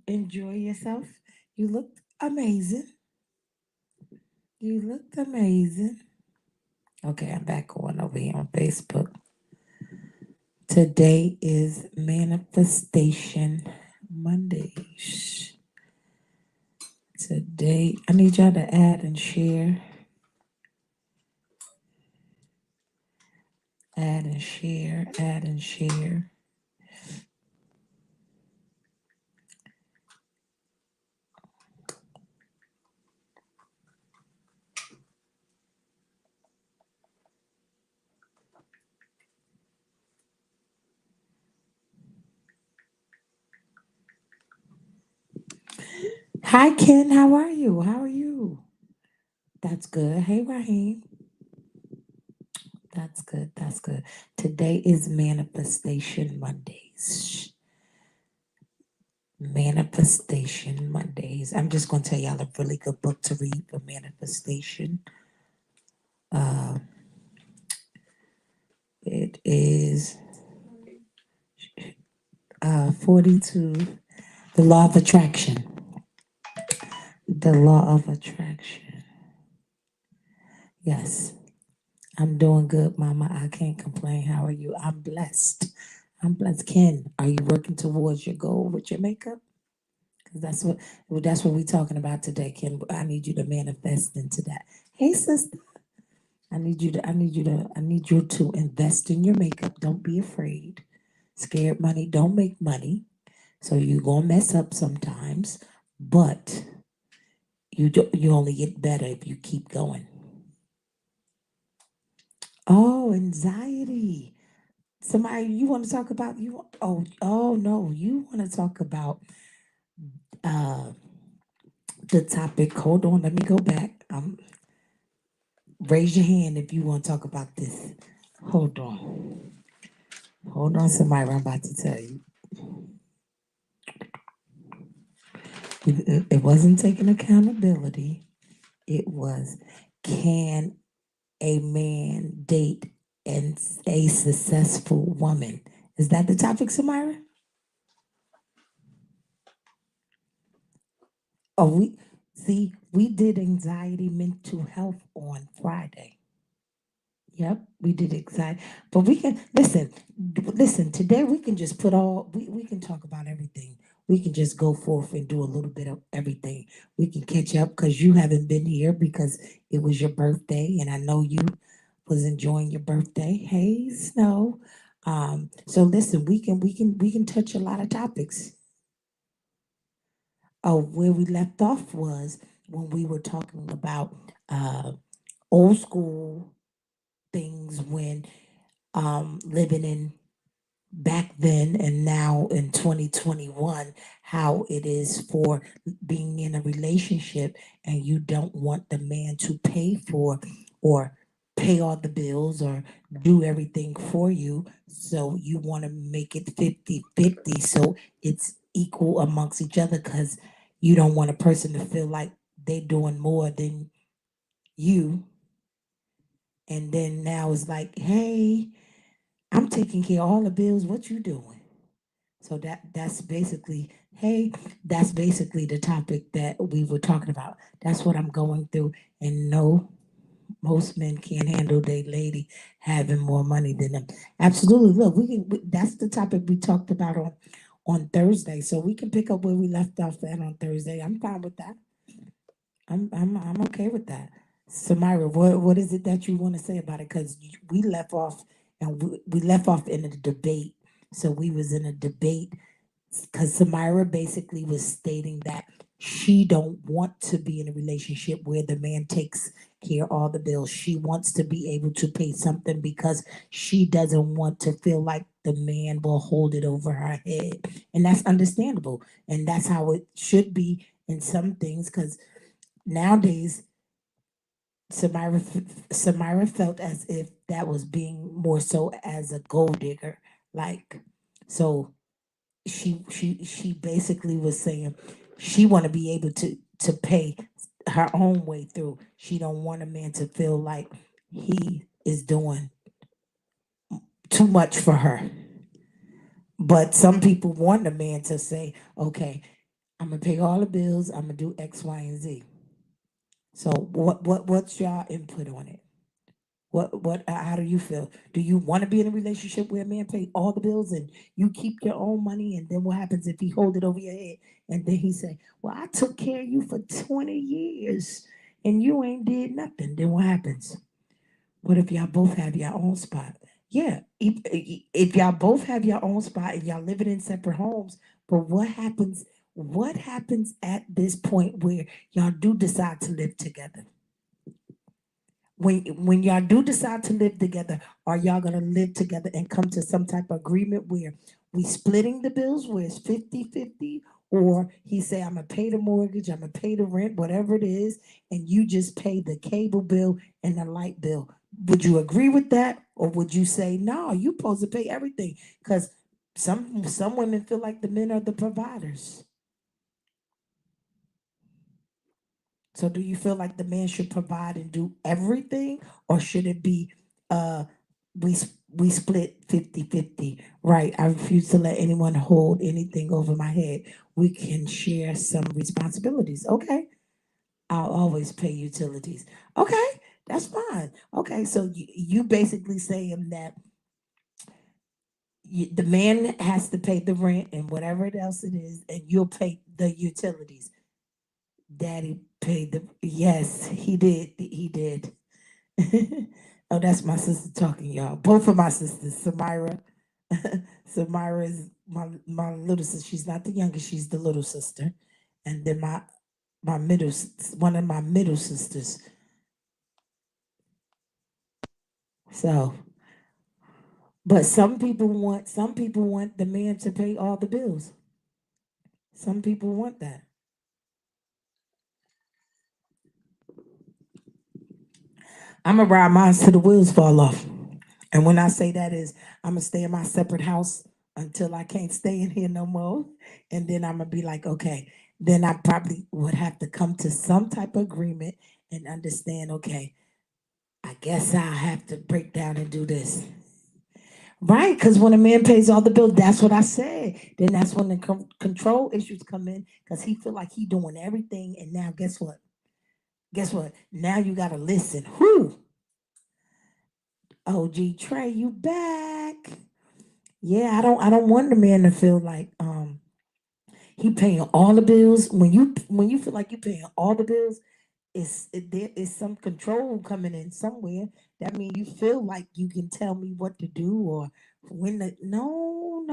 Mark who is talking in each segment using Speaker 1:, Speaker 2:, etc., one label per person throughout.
Speaker 1: enjoy yourself. You looked amazing. You looked amazing. Okay, I'm back on over here on Facebook. Today is Manifestation Monday. Today, I need y'all to add and share. Add and share. Add and share. Hi, Ken. How are you? How are you? That's good. Hey, Raheem. That's good. That's good. Today is Manifestation Mondays. Manifestation Mondays. I'm just going to tell y'all a really good book to read for manifestation. Uh, it is 42, The Law of Attraction. The Law of Attraction. Yes, I'm doing good, Mama. I can't complain. How are you? I'm blessed. I'm blessed. Ken, are you working towards your goal with your makeup? Because that's what we're talking about today, Ken. I need you to manifest into that. Hey, sister. I need you to invest in your makeup. Don't be afraid. Scared money don't make money. So you gonna mess up sometimes, but you only get better if you keep going. Oh, anxiety. Somebody you want to talk about you? Oh no, you want to talk about uh the topic. Hold on, let me go back. Raise your hand if you want to talk about this. Hold on. Hold on, somebody. I'm about to tell you. It wasn't taking accountability. It was, can a man date and a successful woman? Is that the topic, Samira? Oh, we did anxiety mental health on Friday. Yep, we did anxiety, but we can listen. Today we can just we can talk about everything. We can just go forth and do a little bit of everything. We can catch up because you haven't been here because it was your birthday, and I know you was enjoying your birthday. Hey, Snow. So listen, we can touch a lot of topics. Oh, where we left off was when we were talking about uh, old school things when living in back then and now in 2021, how it is for being in a relationship and you don't want the man to pay for or pay all the bills or do everything for you. So you want to make it 50-50 so it's equal amongst each other because you don't want a person to feel like they're doing more than you. And then now it's like, hey, I'm taking care of all the bills. What you doing? So that's basically, hey, that's basically the topic that we were talking about. That's what I'm going through. And no, most men can't handle their lady having more money than them. Absolutely. Look, that's the topic we talked about on Thursday. So we can pick up where we left off at on Thursday. I'm fine with that. I'm okay with that. Samira, what is it that you want to say about it? Because we left off and we left off in a debate. So we was in a debate because Samira basically was stating that she don't want to be in a relationship where the man takes care of all the bills. She wants to be able to pay something because she doesn't want to feel like the man will hold it over her head. And that's understandable. And that's how it should be in some things because nowadays Samira felt as if that was being more so as a gold digger. Like so she basically was saying she want to be able to pay her own way through. She don't want a man to feel like he is doing too much for her. But some people want a man to say, okay, I'm gonna pay all the bills. I'm gonna do X, Y, and Z. So what's your input on it? How do you feel? Do you want to be in a relationship where a man pay all the bills and you keep your own money? And then what happens if he hold it over your head and then he say, "Well, I took care of you for 20 years and you ain't did nothing." Then what happens? What if y'all both have your own spot? Yeah, if y'all both have your own spot and y'all living in separate homes, but what happens? What happens at this point where y'all do decide to live together? When y'all do decide to live together, are y'all gonna live together and come to some type of agreement where we splitting the bills where it's 50-50, or he say I'm gonna pay the mortgage, I'm gonna pay the rent, whatever it is, and you just pay the cable bill and the light bill. Would you agree with that? Or would you say, no, you supposed to pay everything? Because some women feel like the men are the providers. So do you feel like the man should provide and do everything, or should it be uh we split 50-50? Right. I refuse to let anyone hold anything over my head. We can share some responsibilities. Okay. I'll always pay utilities. Okay, that's fine. Okay, so you basically saying that the man has to pay the rent and whatever else it is, and you'll pay the utilities. Daddy paid the, yes, he did. He did. Oh, that's my sister talking, y'all. Both of my sisters, Samira. Samira is my little sister. She's not the youngest, she's the little sister. And then my middle one of my middle sisters. So, but some people want the man to pay all the bills. Some people want that. I'm gonna ride mine till the wheels fall off. And when I say that is, I'm gonna stay in my separate house until I can't stay in here no more. And then I'm gonna be like, okay, then I probably would have to come to some type of agreement and understand, okay, I guess I'll have to break down and do this. Right, because when a man pays all the bills, that's what I said. Then that's when the control issues come in because he feel like he doing everything, and now guess what? Guess what? Now you gotta listen. Whoo, OG Trey, you back? Yeah, I don't want the man to feel like he paying all the bills. When you feel like you paying all the bills, there is some control coming in somewhere. That means you feel like you can tell me what to do or when the no.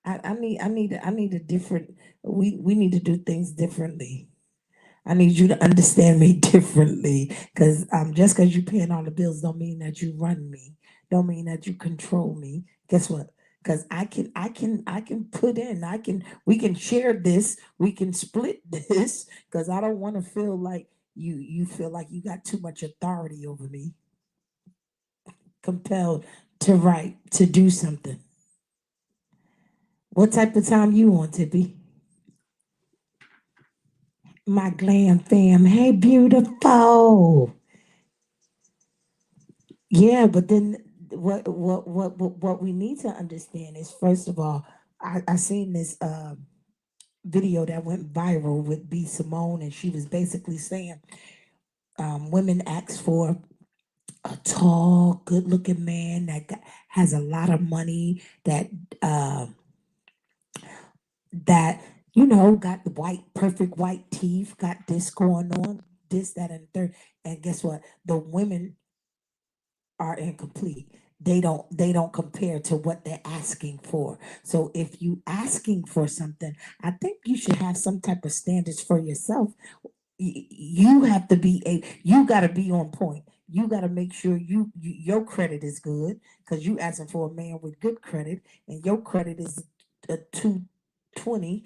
Speaker 1: I need a different. We need to do things differently. I need you to understand me differently, because just because you paying all the bills don't mean that you run me. Don't mean that you control me. Guess what? Because I can put in. We can share this. We can split this. Because I don't want to feel like you feel like you got too much authority over me, compelled to do something. What type of time you on, Tippy? My glam fam. Hey, beautiful. Yeah, but then what we need to understand is, first of all, I seen this video that went viral with B Simone, and she was basically saying women ask for a tall, good-looking man that has a lot of money, uh, that got the perfect white teeth, got this going on, this, that, and third. And guess what? The women are incomplete. They don't compare to what they're asking for. So if you asking for something, I think you should have some type of standards for yourself. You have to you got to be on point. You got to make sure your credit is good, because you asking for a man with good credit and your credit is a 220.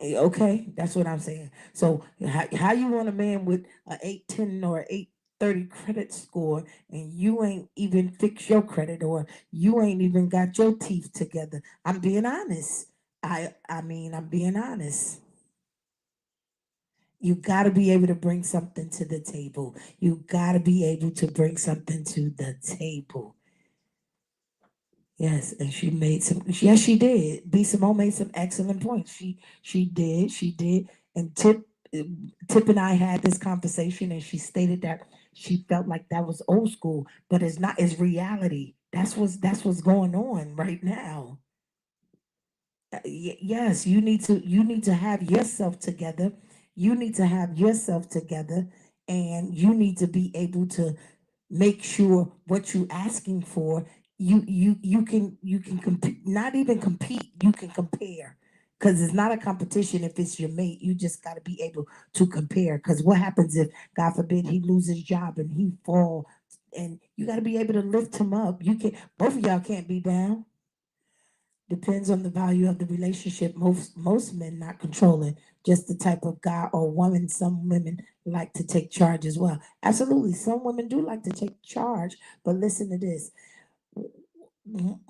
Speaker 1: Okay, that's what I'm saying. So how you want a man with a 810 or 830 credit score, and you ain't even fixed your credit, or you ain't even got your teeth together? I'm being honest. I mean, I'm being honest. You got to be able to bring something to the table. You got to be able to bring something to the table. Yes, and she made some. Yes, she did. B. Simone made some excellent points. She did. And Tip and I had this conversation, and she stated that she felt like that was old school, but it's not. It's reality. That's what's going on right now. Yes, you need to have yourself together. You need to have yourself together, and you need to be able to make sure what you're asking for, you can compete, not even compete, you can compare, because it's not a competition. If it's your mate, you just got to be able to compare, because what happens if, God forbid, he loses his job and he fall, and you got to be able to lift him up. You can Both of y'all can't be down. Depends on the value of the relationship. Most men not controlling, just the type of guy or woman. Some women like to take charge as well. Absolutely, some women do like to take charge. But listen to this: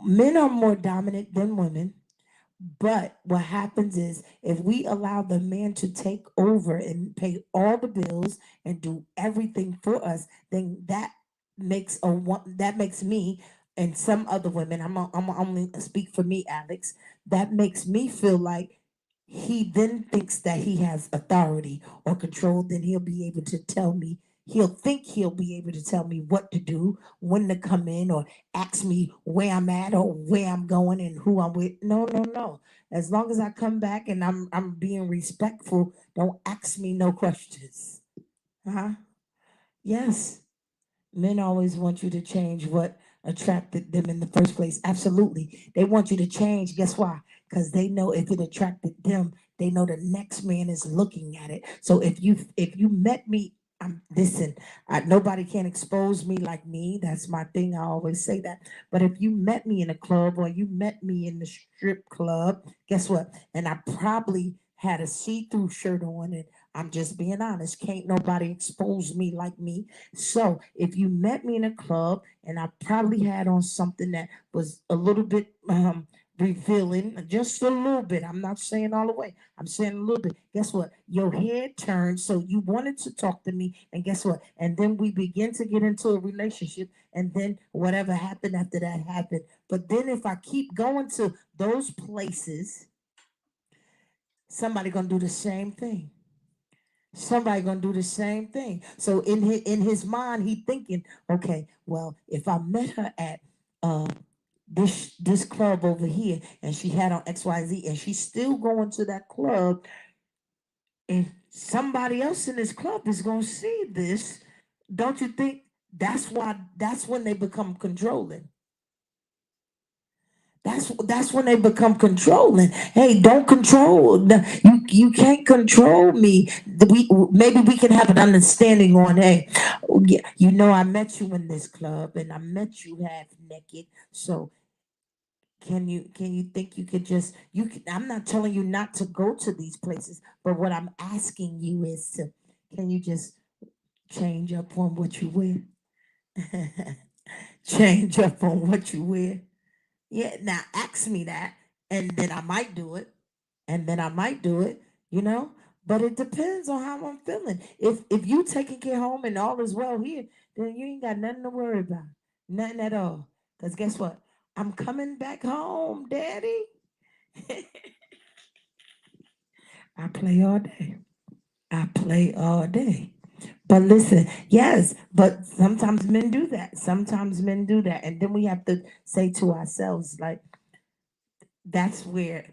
Speaker 1: men are more dominant than women. But what happens is, if we allow the man to take over and pay all the bills and do everything for us, then that makes me and some other women. I'm only speak for me, Alex. That makes me feel like he then thinks that he has authority or control. Then he'll be able to tell me. He'll think he'll be able to tell me what to do, when to come in, or ask me where I'm at or where I'm going and who I'm with. No, no, no. As long as I come back and I'm being respectful, don't ask me no questions. Huh? Yes. Men always want you to change what attracted them in the first place. Absolutely. They want you to change. Guess why? Because they know if it attracted them, they know the next man is looking at it. So if you met me, listen, nobody can expose me like me. That's my thing. I always say that. But if you met me in a club or you met me in the strip club, guess what? And I probably had a see-through shirt on, and I'm just being honest. Can't nobody expose me like me. So if you met me in a club and I probably had on something that was a little bit revealing, just a little bit. I'm not saying all the way. I'm saying a little bit. Guess what? Your head turned, so you wanted to talk to me, and guess what? And then we begin to get into a relationship, and then whatever happened after that happened. But then if I keep going to those places, somebody gonna do the same thing. Somebody gonna do the same thing. So in his mind, he thinking, okay, well, if I met her at uh this club over here, and she had on XYZ, and she's still going to that club, and somebody else in this club is gonna see this, don't you think that's when they become controlling? That's when they become controlling. Hey, don't control. You can't control me. Maybe we can have an understanding on. Hey, yeah, I met you in this club and I met you half naked. So can you think you could just you? I'm not telling you not to go to these places, but what I'm asking you is to, can you just change up on what you wear? Change up on what you wear. Yeah, now ask me that, and then I might do it, and then I might do it, you know. But it depends on how I'm feeling. If you taking care home and all is well here, then you ain't got nothing to worry about, nothing at all. Cause guess what? I'm coming back home, Daddy. I play all day. I play all day. But listen, yes, but sometimes men do that. Sometimes men do that, and then we have to say to ourselves, like, that's where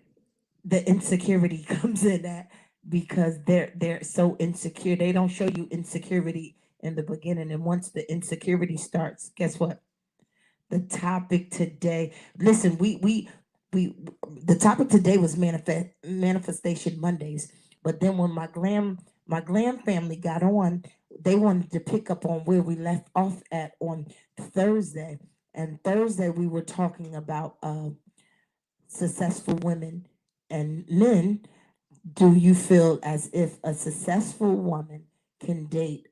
Speaker 1: the insecurity comes in at, because they're so insecure. They don't show you insecurity in the beginning, and once the insecurity starts, guess what? The topic today. Listen, we the topic today was manifestation Mondays, but then when my glam family got on, they wanted to pick up on where we left off at on Thursday. And Thursday we were talking about successful women and men. Do you feel as if a successful woman can date?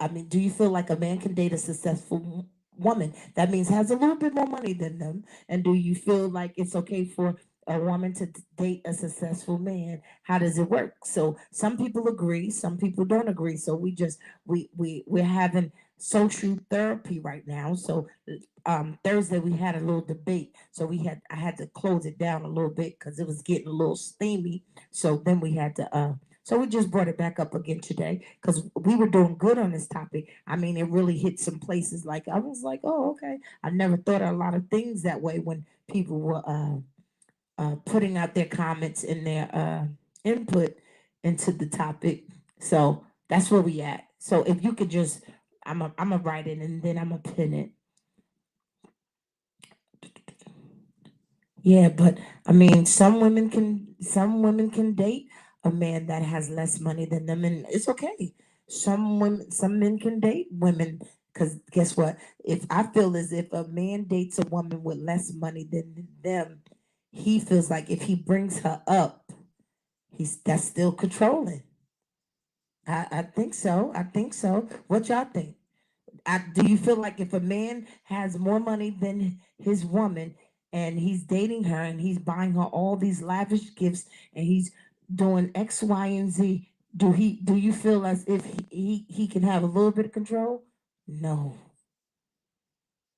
Speaker 1: I mean, do you feel like a man can date a successful woman that means has a little bit more money than them? And do you feel like it's okay for a woman to date a successful man? How does it work? So some people agree, some people don't agree. So we're having social therapy right now. So Thursday we had a little debate. So I had to close it down a little bit because it was getting a little steamy. So then we had to so we just brought it back up again today because we were doing good on this topic. I mean, it really hit some places like I was like, oh, okay. I never thought of a lot of things that way when people were putting out their comments and their input into the topic. So that's where we at. So if you could just, I'm a write it and then I'm a pin it. Yeah, but I mean, some women can date a man that has less money than them, and it's okay. Some men can date women because guess what? If I feel as if a man dates a woman with less money than them, he feels like if he brings her up, he's that's still controlling. I think so. I think so. What y'all think? Do you feel like if a man has more money than his woman and he's dating her and he's buying her all these lavish gifts and he's doing X, Y, and Z, do you feel as if he can have a little bit of control? No.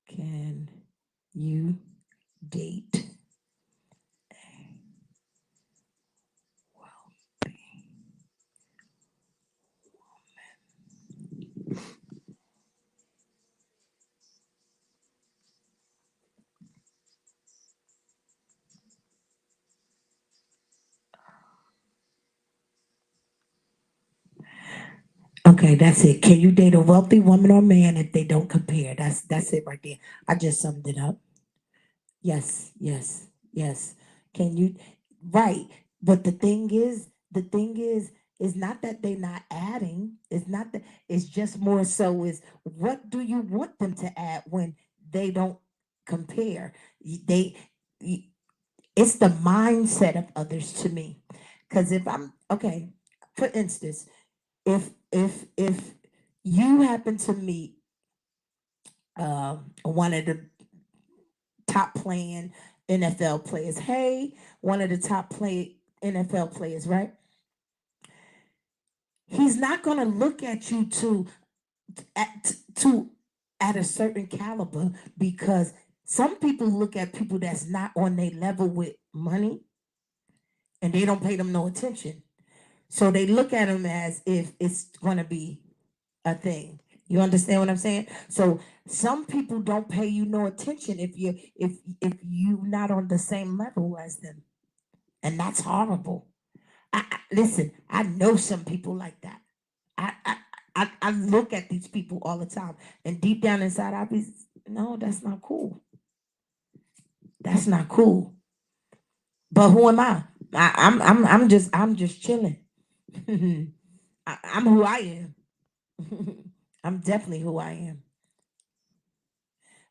Speaker 1: Can you date? Okay, that's it. Can you date a wealthy woman or man if they don't compare? That's it right there. I just summed it up. Yes, yes, yes. Can you right. But is not that they're not adding. It's not that it's just more so is what do you want them to add when they don't compare? They y- it's the mindset of others to me. Because if I'm okay, for instance, if you happen to meet one of the top playing NFL players. Hey, one of the top play NFL players, right? He's not going to look at you to at a certain caliber because some people look at people that's not on their level with money and they don't pay them no attention. So they look at them as if it's going to be a thing. You understand what I'm saying? So some people don't pay you no attention if you not on the same level as them, and that's horrible. Listen. I know some people like that. I, I I look at these people all the time, and deep down inside, I be no, that's not cool. That's not cool. But who am I? I'm just chilling. I'm who I am. I'm definitely who I am.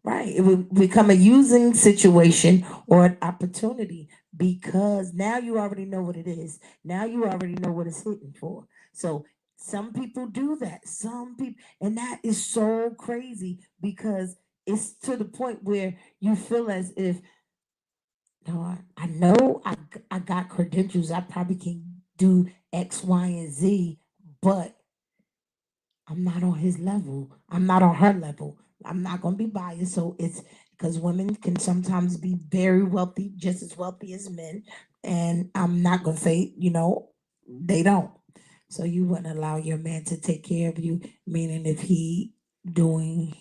Speaker 1: Right. It would become a using situation or an opportunity because now you already know what it is. Now you already know what it's hitting for. So some people do that. Some people, and that is so crazy because it's to the point where you feel as if, no, I know I got credentials. I probably can do X, Y, and Z, but I'm not on his level. I'm not on her level. I'm not going to be biased. So it's because women can sometimes be very wealthy, just as wealthy as men. And I'm not going to say, they don't. So you wouldn't allow your man to take care of you, meaning doing,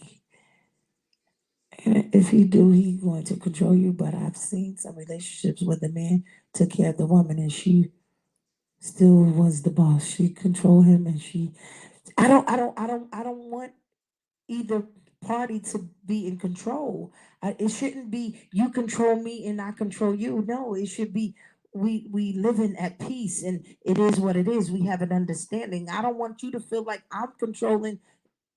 Speaker 1: if he do, he going to control you. But I've seen some relationships where the man took care of the woman and she still was the boss. She controlled him and I don't want either party to be in control. It shouldn't be you control me and I control you. No, it should be we living at peace and it is what it is. We have an understanding. I don't want you to feel like I'm controlling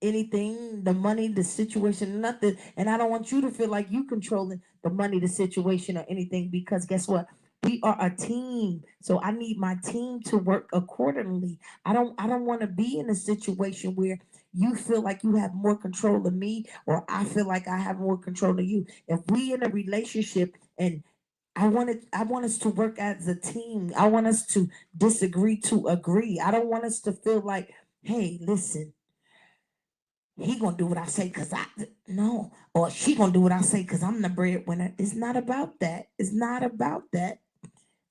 Speaker 1: anything, the money, the situation, nothing. And I don't want you to feel like you controlling the money, the situation, or anything because guess what? We are a team. So I need my team to work accordingly. I don't want to be in a situation where you feel like you have more control than me or I feel like I have more control than you. If we in a relationship and I want us to work as a team. I want us to disagree to agree. I don't want us to feel like, hey, listen, he gonna do what I say because I no, or she gonna do what I say because I'm the breadwinner. It's not about that. It's not about that.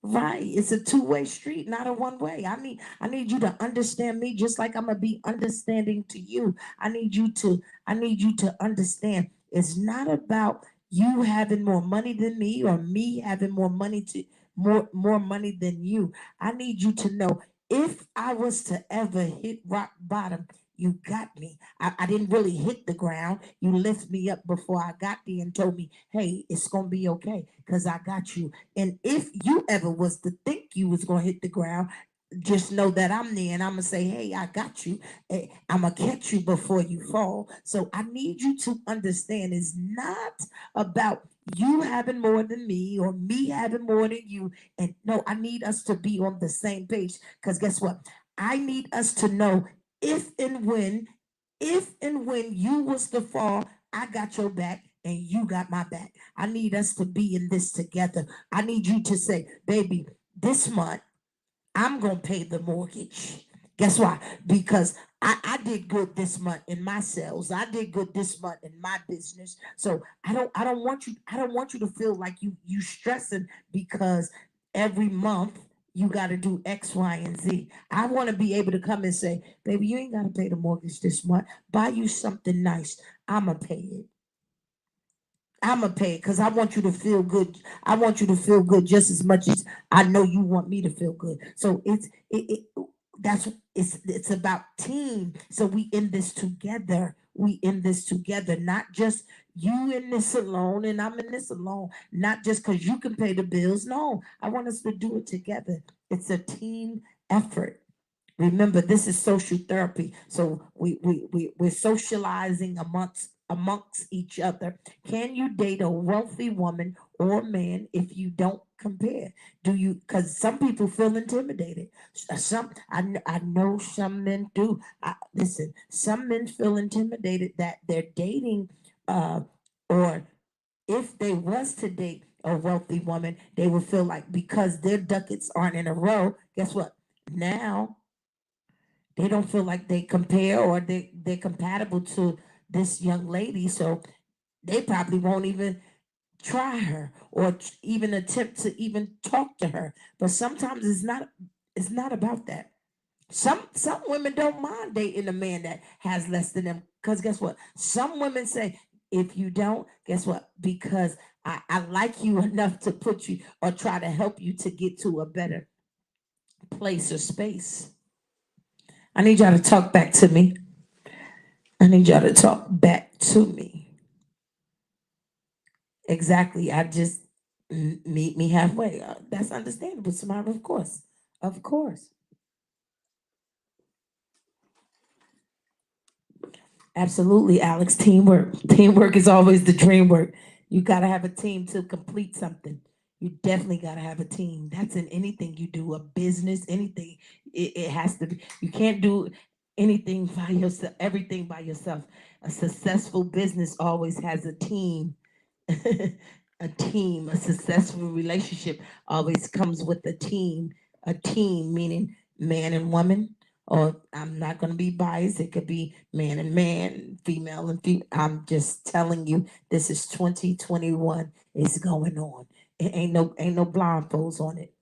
Speaker 1: Right. It's a two-way street, not a one-way. I need you to understand me just like I'm gonna be understanding to you. I need you to understand it's not about you having more money than me or me having more money than you. I need you to know if I was to ever hit rock bottom, you got me. I didn't really hit the ground. You lift me up before I got there and told me, hey, it's gonna be okay, because I got you. And if you ever was to think you was gonna hit the ground, just know that I'm there and I'm gonna say, hey, I got you. I'm gonna catch you before you fall. So I need you to understand it's not about you having more than me or me having more than you. And no, I need us to be on the same page. Because guess what? I need us to know if and when, you was to fall, I got your back and you got my back. I need us to be in this together. I need you to say, baby, this month I'm gonna pay the mortgage. Guess why? Because I did good this month in my sales. I did good this month in my business. So I don't want you to feel like you stressing because every month you gotta do X, Y, and Z. I want to be able to come and say, baby, you ain't gotta pay the mortgage this month. Buy you something nice. I'ma pay it. I'm gonna pay it because I want you to feel good. I want you to feel good just as much as I know you want me to feel good. So that's it's about team. So we in this together. We in this together, not just you in this alone and I'm in this alone. Not just because you can pay the bills. No, I want us to do it together. It's a team effort. Remember, this is social therapy. So we're socializing amongst each other. Can you date a wealthy woman or man if you don't compare? Do you? Because some people feel intimidated. I know some men do. Listen, some men feel intimidated that they're dating, or if they was to date a wealthy woman, they would feel like because their ducats aren't in a row. Guess what? Now they don't feel like they compare or they're compatible to this young lady, so they probably won't even try her or even attempt to even talk to her. But sometimes it's not about that. Some women don't mind dating a man that has less than them, because guess what, some women say, if you don't, guess what, because I like you enough to put you or try to help you to get to a better place or space. I need y'all to talk back to me. I need y'all to talk back to me. Exactly. I just meet me halfway. That's understandable, Samara. Of course. Of course. Absolutely, Alex. Teamwork. Teamwork is always the dream work. You got to have a team to complete something. You definitely got to have a team. That's in anything you do, a business, anything. It has to be. You can't do anything by yourself, everything by yourself. A successful business always has a team. A team, a successful relationship always comes with a team. A team meaning man and woman, or I'm not going to be biased. It could be man and man, female and female. I'm just telling you, this is 2021. It's going on. It ain't no blindfolds on it.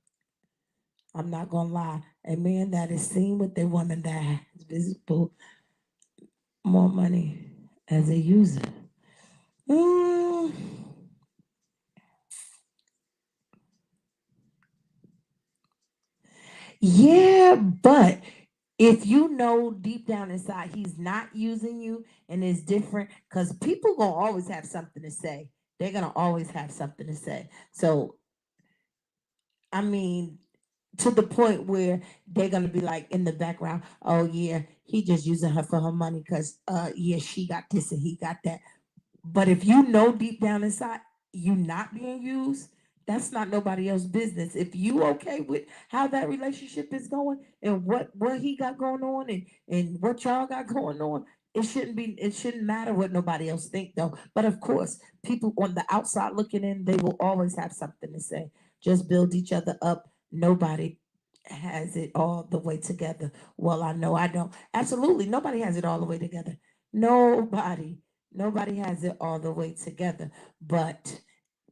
Speaker 1: I'm not gonna lie. A man that is seen with a woman that has visible more money as a user. Mm, yeah, but if you know deep down inside he's not using you and it's different, because people gonna always have something to say. They're gonna always have something to say. So I mean, to the point where they're gonna be like in the background, oh yeah, he just using her for her money because yeah, she got this and he got that. But if you know deep down inside you not being used, that's not nobody else's business. If you okay with how that relationship is going and what he got going on and what y'all got going on, it shouldn't matter what nobody else think though. But of course, people on the outside looking in, they will always have something to say. Just build each other up. Nobody has it all the way together. Well, I know I don't. Absolutely, nobody has it all the way together. Nobody, nobody has it all the way together. But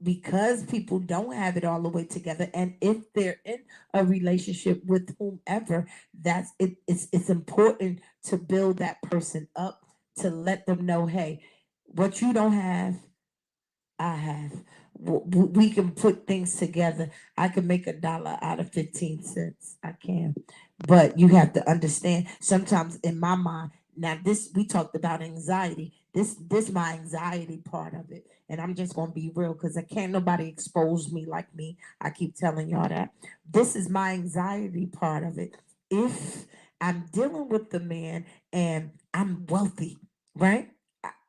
Speaker 1: because people don't have it all the way together, and if they're in a relationship with whomever, that's it. It's important to build that person up, to let them know, hey, what you don't have, I have. We can put things together. I can make $1 out of 15 cents. I can, but you have to understand. Sometimes in my mind, now this we talked about anxiety. This my anxiety part of it, and I'm just gonna be real because I can't nobody expose me like me. I keep telling y'all that this is my anxiety part of it. If I'm dealing with the man and I'm wealthy, right?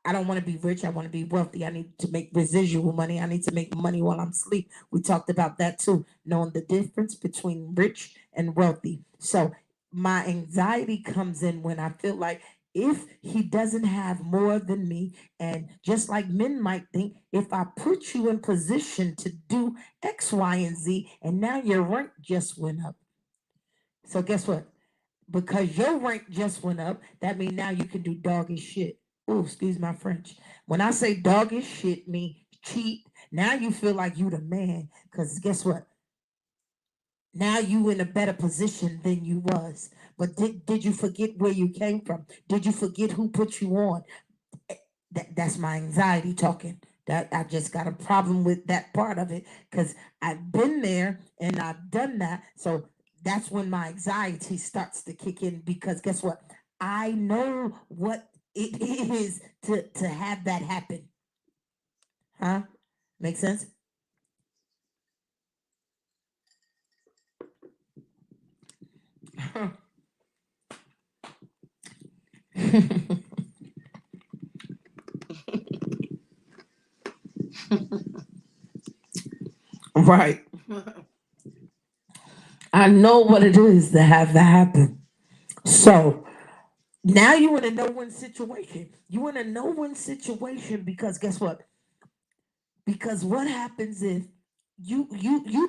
Speaker 1: I don't want to be rich. I want to be wealthy. I need to make residual money. I need to make money while I'm asleep. We talked about that too, knowing the difference between rich and wealthy. So my anxiety comes in when I feel like if he doesn't have more than me, and just like men might think, if I put you in position to do X, Y, and Z, and now your rank just went up. So guess what? Because your rank just went up, that means now you can do doggish shit. Oh, excuse my French. When I say doggish shit, mean cheat. Now you feel like you the man. Because guess what? Now you in a better position than you was. But did you forget where you came from? Did you forget who put you on? That's my anxiety talking. That I just got a problem with that part of it because I've been there and I've done that. So that's when my anxiety starts to kick in because guess what? I know what it is to have that happen. Huh? Make sense? Right. I know what it is to have that happen. So now you in a no-win situation. You in a no-win situation because guess what? Because what happens if you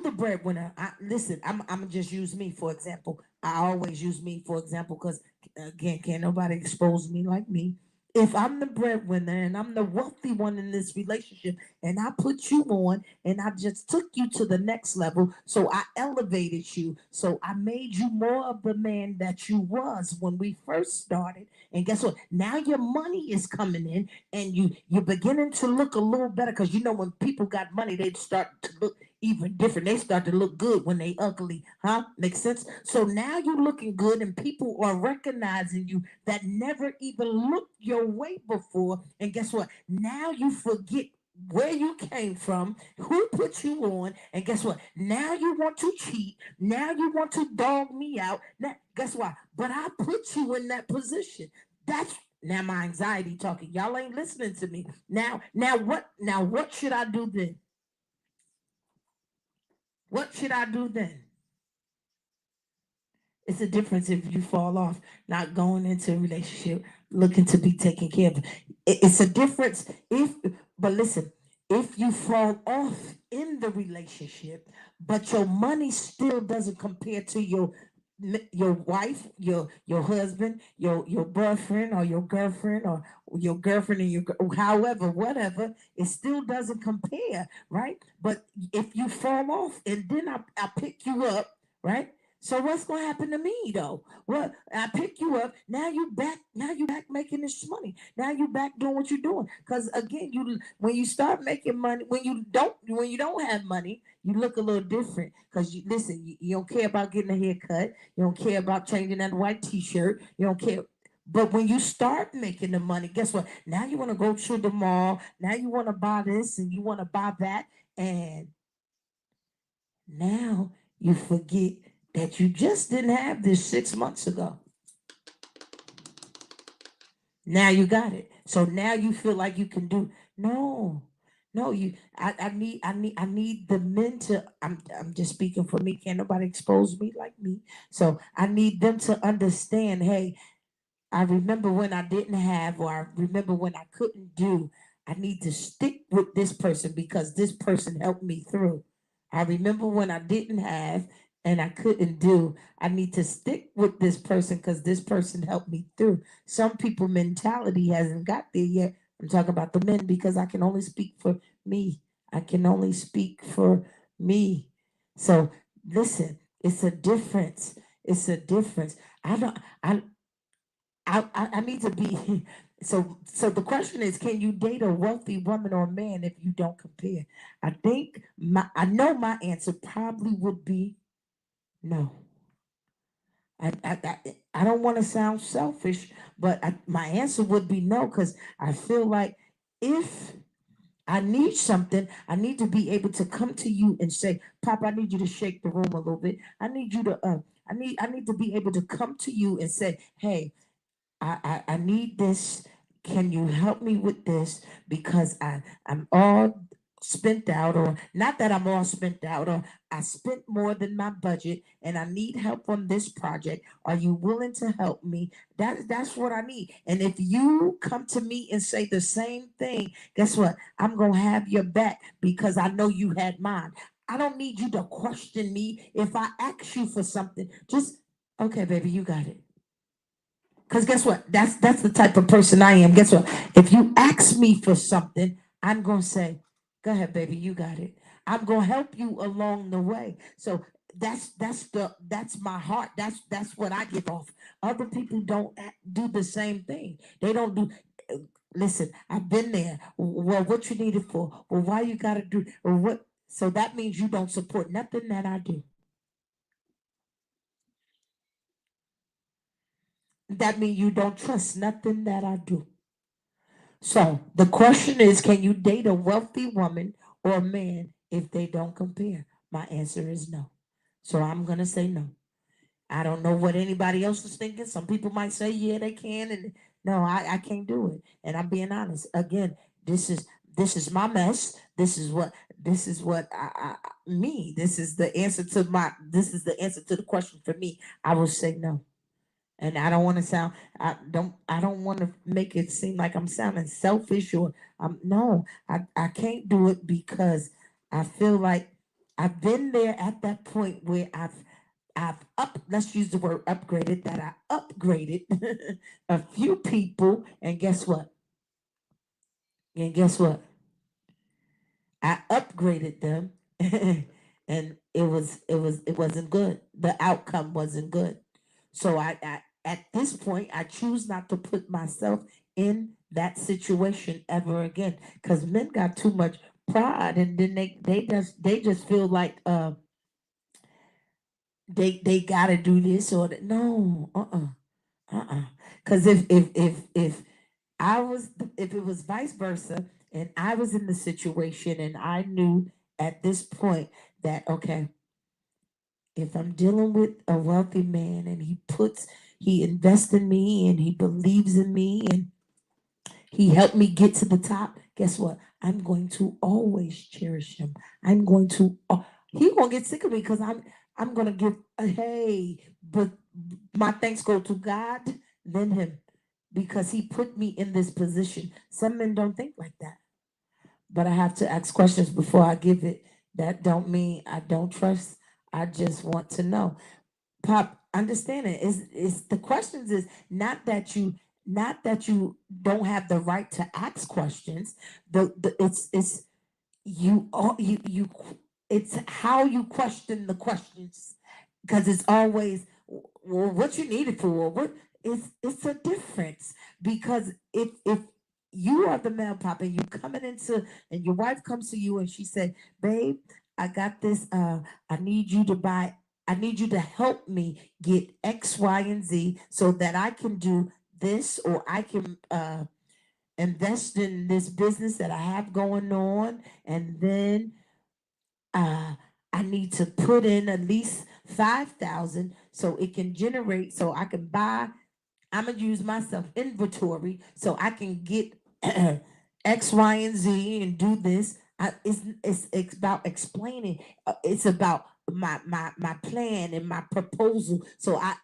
Speaker 1: the breadwinner? Listen, I'm gonna just use me for example. I always use me for example because again, can't nobody expose me like me. If I'm the breadwinner and I'm the wealthy one in this relationship, and I put you on, and I just took you to the next level, so I elevated you, so I made you more of the man that you was when we first started. And guess what? Now your money is coming in, and you're beginning to look a little better because you know when people got money, they start to look even different. They start to look good when they ugly, huh? Makes sense. So now you're looking good, and people are recognizing you that never even looked your way before. And guess what? Now you forget where you came from, who put you on, and guess what? Now you want to cheat. Now you want to dog me out. Now, guess what? But I put you in that position. That's now my anxiety talking. Y'all ain't listening to me. Now what should I do then? What should I do then? It's a difference if you fall off, not going into a relationship, looking to be taken care of. It's a difference if, but listen, if you fall off in the relationship, but your money still doesn't compare to your wife, your husband, your boyfriend or your girlfriend or your girlfriend and however, whatever, it still doesn't compare, right? But if you fall off and then I pick you up, right? So what's gonna happen to me though? Well, I pick you up. Now you back. Now you back making this money. Now you back doing what you're doing. Because again, you when you start making money, when you don't have money, you look a little different. Because you listen, you don't care about getting a haircut. You don't care about changing that white T-shirt. You don't care. But when you start making the money, guess what? Now you want to go to the mall. Now you want to buy this and you want to buy that, and now you forget that you just didn't have this 6 months ago. Now you got it. So now you feel like you can do no. No, I need the men to I'm just speaking for me. Can't nobody expose me like me. So I need them to understand, hey, I remember when I didn't have, or I remember when I couldn't do. I need to stick with this person because this person helped me through. I remember when I didn't have, and I couldn't do. I need to stick with this person because this person helped me through. Some people mentality hasn't got there yet. I'm talking about the men because I can only speak for me. I can only speak for me. So listen, it's a difference. It's a difference. I don't. I need to be. So the question is, can you date a wealthy woman or man if you don't compare? I know my answer probably would be no. I don't want to sound selfish, but my answer would be no because I feel like if I need something, I need to be able to come to you and say, Pop, I need you to shake the room a little bit. I need you to I need to be able to come to you and say, hey, I need this. Can you help me with this? Because I'm all spent out, or not that I'm all spent out, or I spent more than my budget and I need help on this project. Are you willing to help me? That's what I need. And if you come to me and say the same thing, guess what? I'm gonna have your back because I know you had mine. I don't need you to question me if I ask you for something. Just okay, baby, you got it. Because guess what? That's the type of person I am. Guess what? If you ask me for something, I'm gonna say, "Go ahead, baby, you got it." I'm gonna help you along the way. So that's my heart. That's what I give off. Other people don't do the same thing. They don't do. Listen, I've been there. Well, what you need it for? Well, why you gotta do? Or what? So that means you don't support nothing that I do. That means you don't trust nothing that I do. So the question is, can you date a wealthy woman or a man if they don't compare? My answer is no. So I'm gonna say no. I don't know what anybody else is thinking. Some people might say, yeah, they can, and no, I can't do it. And I'm being honest. Again, this is my mess. This is what me. This is the answer to my. This is the answer to the question for me. I will say no. And I don't want to sound I don't want to make it seem like I'm sounding selfish or no, I can't do it because I feel like I've been there at that point where I've up let's use the word upgraded, that I upgraded a few people, and guess what? And guess what? I upgraded them and it wasn't good. The outcome wasn't good. So I at this point I choose not to put myself in that situation ever again because men got too much pride, and then they just feel like they gotta do this or that. No, because if I was if it was vice versa and I was in the situation and I knew at this point that okay, if I'm dealing with a wealthy man and he invests in me and he believes in me and he helped me get to the top, guess what? I'm going to always cherish him. I'm going to he gonna get sick of me because I'm gonna give a hey, but my thanks go to God, then him, because he put me in this position. Some men don't think like that, but I have to ask questions before I give it. That don't mean I don't trust. I just want to know. Pop, understand it. Is the questions is not that you don't have the right to ask questions. The it's you all you it's how you question the questions, because it's always, well, what you need it for, what it's a difference. Because if you are the male pop and you coming into and your wife comes to you and she said, babe, I got this, I need you to buy, I need you to help me get X, Y, and Z so that I can do this, or I can invest in this business that I have going on, and then uh, I need to put in at least 5,000 so it can generate, so I can buy. I'm gonna use myself inventory so I can get X, Y, and Z and do this. It's about explaining. It's about my plan and my proposal. So I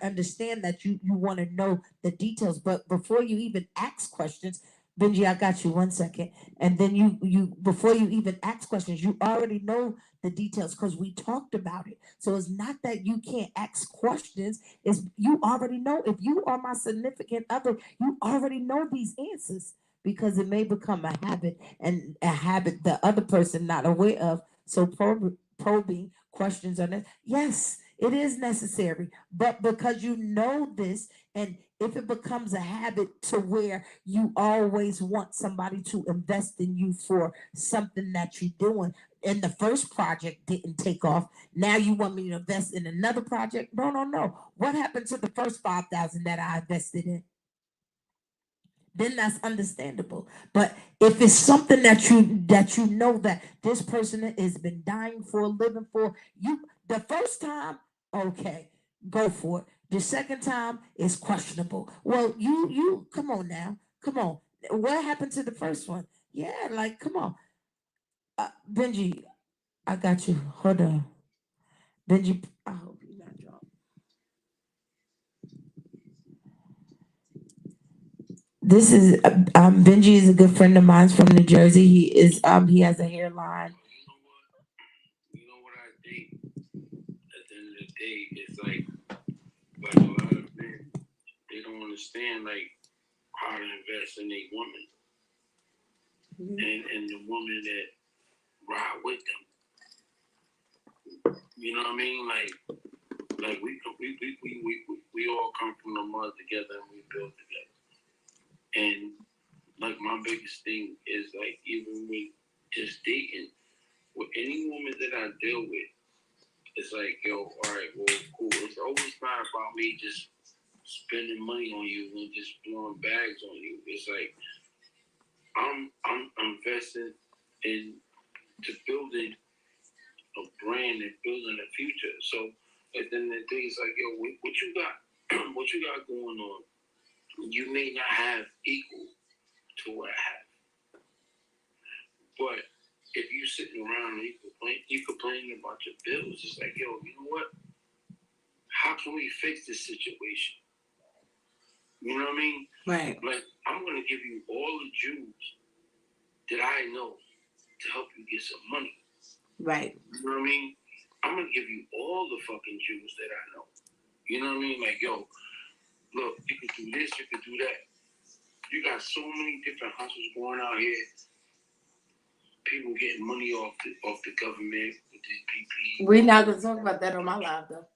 Speaker 1: understand that you want to know the details, but before you even ask questions, Benji, I got you 1 second. And then you before you even ask questions, you already know the details because we talked about it. So it's not that you can't ask questions, it's you already know. If you are my significant other, you already know these answers because it may become a habit, and a habit the other person not aware of. So probing questions on it. Yes, it is necessary. But because you know this, and if it becomes a habit to where you always want somebody to invest in you for something that you're doing, and the first project didn't take off, now you want me to invest in another project? No, no, no. What happened to the first 5,000 that I invested in? Then that's understandable. But if it's something that you know that this person has been dying for, living for, you the first time, okay, go for it. The second time is questionable. Well, you come on now, come on. What happened to the first one? Yeah, like come on, Benji. I got you. Hold on, Benji. I hope you're not drunk. This is Benji is a good friend of mine from New Jersey. He has a hairline.
Speaker 2: You know what I think? At the end of the day, it's like a lot of men, they don't understand how to invest in a woman and the woman that ride with them. You know what I mean? Like we all come from the mud together and we build together. And like my biggest thing is like even with just dating with any woman that I deal with, it's like, yo, all right, well, cool. It's always not about me just spending money on you and just blowing bags on you. It's like I'm investing in to building a brand and building a future. So at the end of the day, it's like, yo, what you got? What you got going on? You may not have equal to what I have, but if you sitting around and you complaining about your bills, it's like, yo, you know what? How can we fix this situation? You know what I mean?
Speaker 1: Right.
Speaker 2: Like, I'm gonna give you all the jewels that I know to help you get some money.
Speaker 1: Right.
Speaker 2: You know what I mean? I'm gonna give you all the fucking jewels that I know. You know what I mean? Like, yo, look, you can do this, you can do that. You got so many different hustles going out here. People getting money off the government with this PP.
Speaker 1: We're not gonna talk about that on my live though.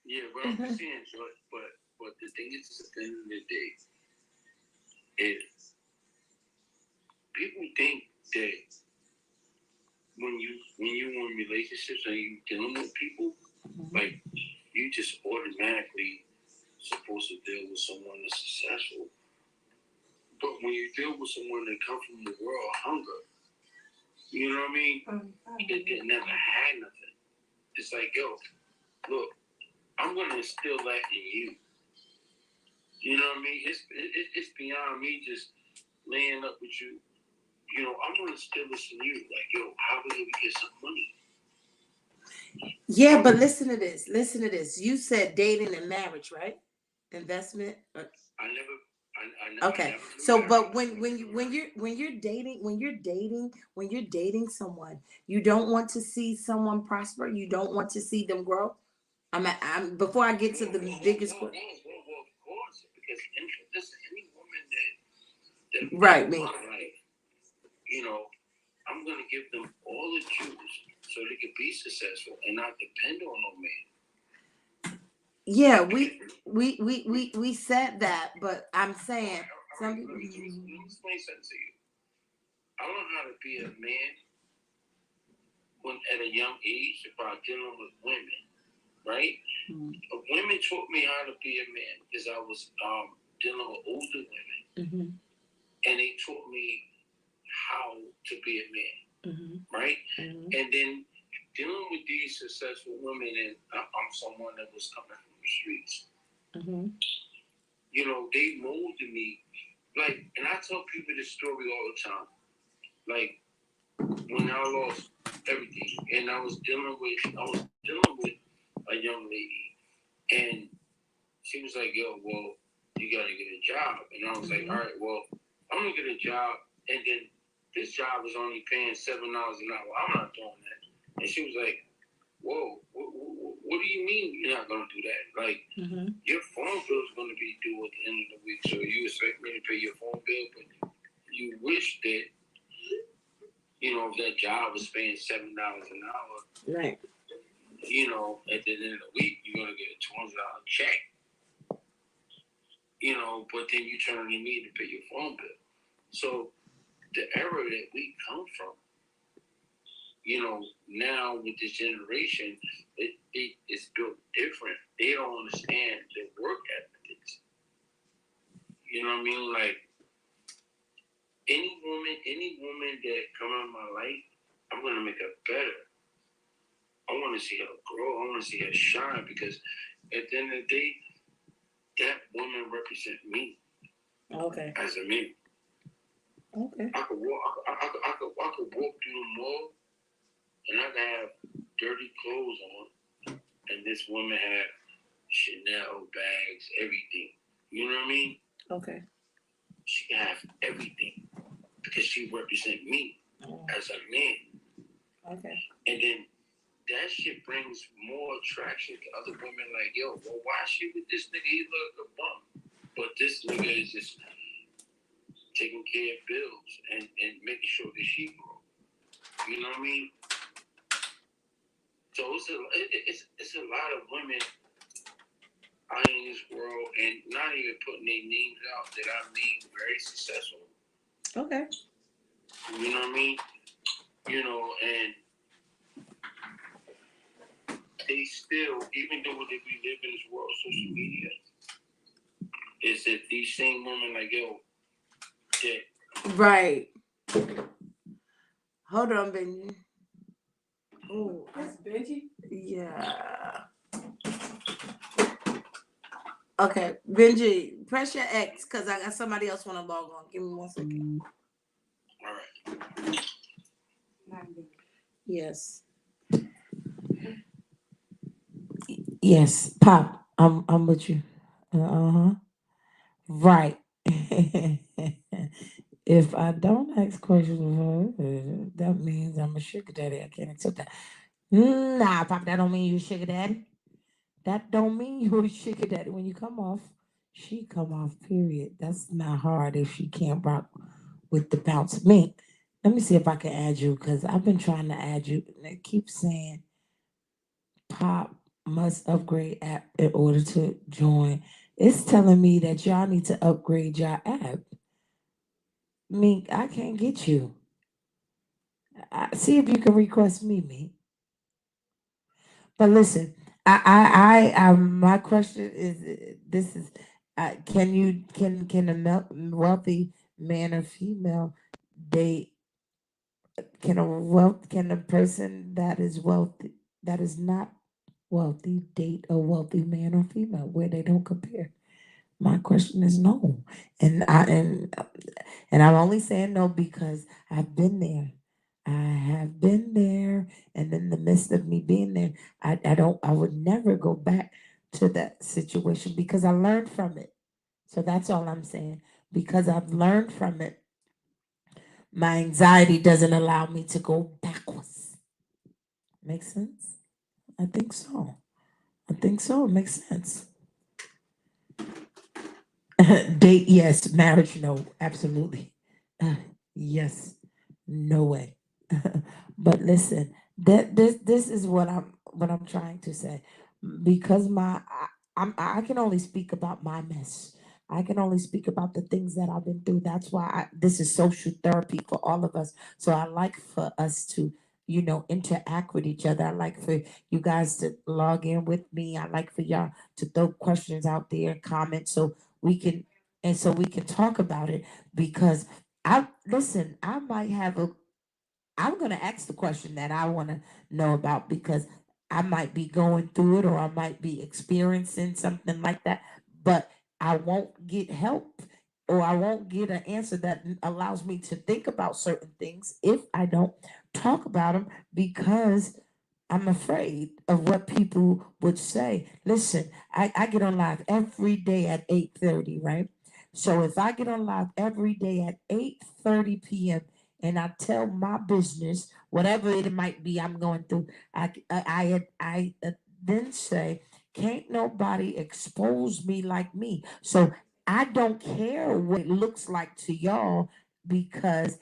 Speaker 2: Yeah, but I'm just saying, but the thing is, at the end of the day, is people think that when you in relationships and you dealing with people, like you just automatically supposed to deal with someone that's successful. But when you deal with someone that comes from the world of hunger, you know what I mean? They never had nothing. It's like, yo, look, I'm gonna instill that in you. You know what I mean? It's beyond me just laying up with you. You know, I'm gonna instill this in you. Like, yo, how can we get some money?
Speaker 1: Yeah, but listen to this. Listen to this. You said dating and marriage, right? Investment.
Speaker 2: I never.
Speaker 1: Okay. So, but when you're dating someone, you don't want to see someone prosper. You don't want to see them grow. I'm before I get to the biggest.
Speaker 2: Of course, because listen, any woman that
Speaker 1: Right, me.
Speaker 2: Life, you know, I'm gonna give them all the tools so they can be successful and not depend on no man.
Speaker 1: Yeah, we said that, but I'm saying some people.
Speaker 2: Let me explain something to you. I learned how to be a man when at a young age about dealing with women, right? Mm-hmm. Women taught me how to be a man because I was dealing with older women, and they taught me how to be a man, right? And then dealing with these successful women, and I'm someone that was coming from the streets. You know, they molded me. Like, and I tell people this story all the time. Like, when I lost everything, and I was dealing with a young lady, and she was like, "Yo, well, you got to get a job. And I was like, all right, well, I'm going to get a job. And then this job was only paying $7 an hour. I'm not doing that. And she was like, whoa, what do you mean you're not going to do that? Like, your phone bill is going to be due at the end of the week. So you expect me to pay your phone bill, but you wish that, you know, if that job was paying $7 an hour, right? You know, at the end of the week, you're going to get a $200 check. You know, but then you turn to me to pay your phone bill. So the era that we come from, you know, now with this generation, it's built different. They don't understand the work ethics. You know what I mean? Like any woman that come in my life, I'm gonna make her better. I want to see her grow. I want to see her shine because at the end of the day, that woman represents me. Okay. As a man. Okay. I could walk through the mall, and I could have dirty clothes on, and this woman have Chanel bags, everything. You know what I mean? Okay. She can have everything because she represents me as a man. Okay. And then that shit brings more attraction to other women. Like, yo, well, why she with this nigga? He look like a bum, but this nigga is just taking care of bills and making sure that she grows. You know what I mean? So it's a lot of women out in this world, and not even putting their names out that I mean very successful. Okay. You know what I mean? You know, and they still, even though we live in this world of social media, is that these same women like, yo, that. Right. Hold on, Benji. Oh, that's Benji? Yeah. Okay, Benji, press your X because I got somebody else want to log on. Give me 1 second. All right. Yes.
Speaker 1: Yes, Pop, I'm with you. Uh-huh. Right. If I don't ask questions of her, that means I'm a sugar daddy. I can't accept that. Nah, Pop, that don't mean you a sugar daddy. That don't mean you a sugar daddy. When you come off, she come off, period. That's not hard if she can't rock with the bounce. Me, let me see if I can add you, because I've been trying to add you. And it keeps saying Pop must upgrade app in order to join. It's telling me that y'all need to upgrade your app. Mink, I can't get you. See if you can request me. But listen, my question is, this is, can a wealthy man or female date? Can a person that is wealthy, that is not wealthy, date a wealthy man or female where they don't compare? My question is no, and I'm only saying no because I've been there. I have been there, and in the midst of me being there, I would never go back to that situation because I learned from it. So that's all I'm saying. Because I've learned from it, my anxiety doesn't allow me to go backwards. Make sense? I think so. I think so. It makes sense. Date, yes. Marriage, no. Absolutely. Uh, yes. No way. But listen, that this is what I'm trying to say. Because I can only speak about my mess. I can only speak about the things that I've been through. That's why this is social therapy for all of us. So I like for us to, interact with each other. I like for you guys to log in with me. I like for y'all to throw questions out there, comment, so we can talk about it. Because I might have a I'm going to ask the question that I want to know about, because I might be going through it, or I might be experiencing something like that, but I won't get help, or I won't get an answer that allows me to think about certain things if I don't talk about them, because I'm afraid of what people would say. Listen, I get on live every day at 8:30, right? So if I get on live every day at 8:30 p.m. and I tell my business, whatever it might be I'm going through, I then say, can't nobody expose me like me. So I don't care what it looks like to y'all because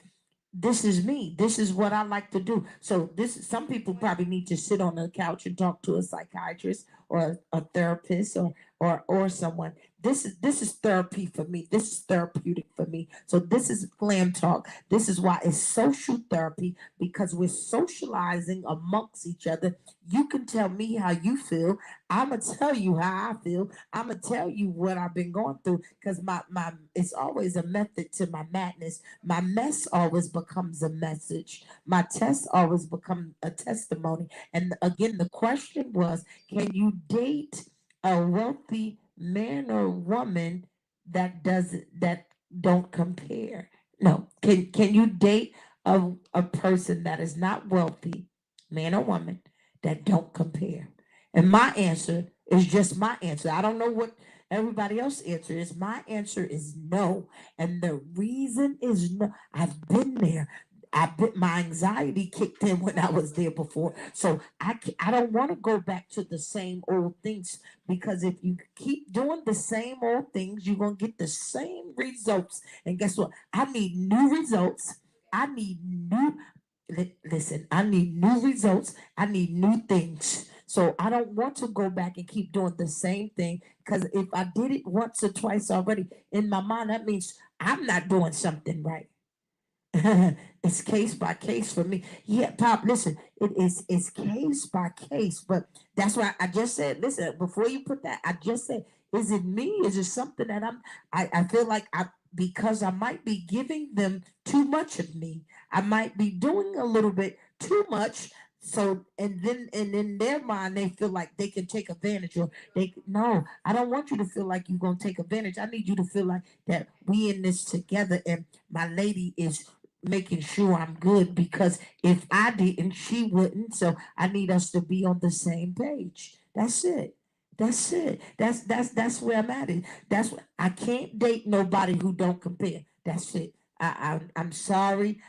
Speaker 1: this is me. This is what I like to do. So this some people probably need to sit on the couch and talk to a psychiatrist or a therapist or someone. This is therapy for me. This is therapeutic for me. So this is Glam Talk. This is why it's social therapy because we're socializing amongst each other. You can tell me how you feel. I'm gonna tell you how I feel. I'm gonna tell you what I've been going through because my it's always a method to my madness. My mess always becomes a message. My test always becomes a testimony. And again, the question was, can you date a wealthy man or woman that don't compare? No. Can you date a person that is not wealthy, man or woman, that don't compare? And my answer is just my answer. I don't know what everybody else's answer is. My answer is no. And the reason is no. I've been there. My anxiety kicked in when I was there before. So I don't want to go back to the same old things because if you keep doing the same old things, you're going to get the same results. And guess what? I need new results. I need new listen, I need new results. I need new things. So I don't want to go back and keep doing the same thing because if I did it once or twice already in my mind, that means I'm not doing something right. It's case by case for me. Yeah, Pop, listen, it's case by case, but that's why I just said, listen, before you put that, I just said, is it me? Is it something that I feel like because I might be giving them too much of me. I might be doing a little bit too much. So and in their mind they feel like they can take advantage or they no, I don't want you to feel like you're gonna take advantage. I need you to feel like that we in this together and my lady is making sure I'm good because if I didn't, she wouldn't. So I need us to be on the same page. That's it. That's it. That's where I'm at. It. That's what I can't date nobody who don't compare. That's it. I'm sorry.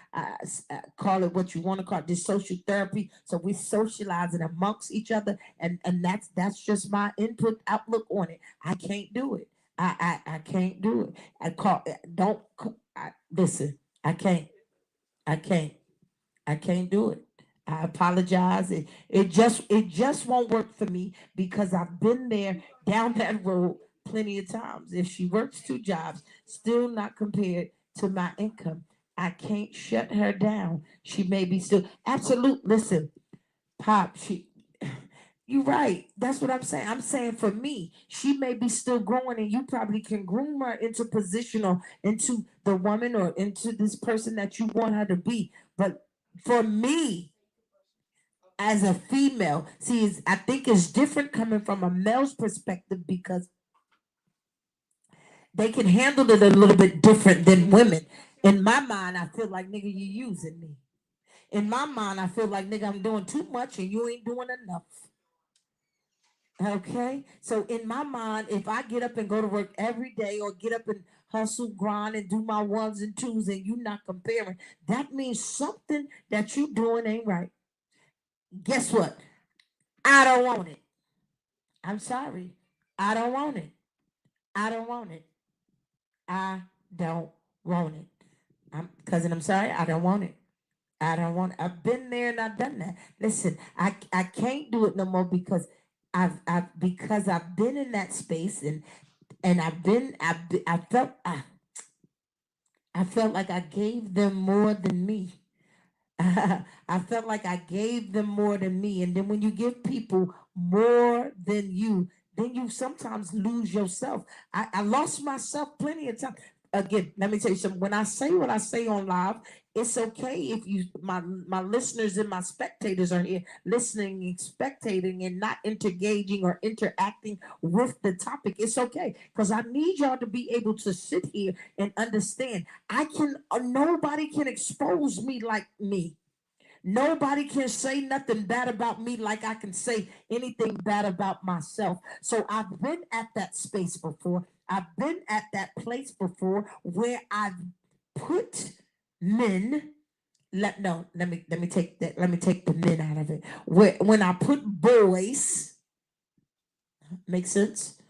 Speaker 1: Call it what you want to call it. This social therapy. So we're socializing amongst each other, and that's just my input outlook on it. I can't do it. I can't do it. I call don't listen. I can't. I can't. I can't do it. I apologize. It just won't work for me because I've been there down that road plenty of times. If she works two jobs, still not compared to my income, I can't shut her down. She may be still absolute. Listen, Pop, you're right. That's what I'm saying. I'm saying for me, she may be still growing, and you probably can groom her into position or into the woman or into this person that you want her to be. But for me, as a female, see, I think it's different coming from a male's perspective because they can handle it a little bit different than women. In my mind, I feel like nigga, you using me. In my mind, I feel like nigga, I'm doing too much and you ain't doing enough. Okay. So in my mind, if I get up and go to work every day or get up and hustle, grind, and do my ones and twos, and you not comparing, that means something that you doing ain't right. Guess what? I don't want it. I'm sorry. I don't want it. I don't want it. I don't want it. Cousin, I'm sorry. I don't want it. I don't want it. I've been there and I've done that. Listen, I can't do it no more because I've been in that space and I felt like I gave them more than me. I felt like I gave them more than me. And then when you give people more than you, then you sometimes lose yourself. I lost myself plenty of times. Again, let me tell you something. When I say what I say on live, it's okay if you my listeners and my spectators are here listening and spectating and not engaging or interacting with the topic. It's okay because I need y'all to be able to sit here and understand. I can nobody can expose me like me. Nobody can say nothing bad about me like I can say anything bad about myself. So I've been at that space before. I've been at that place before where I've put men. Let me take the men out of it. When I put boys, make sense?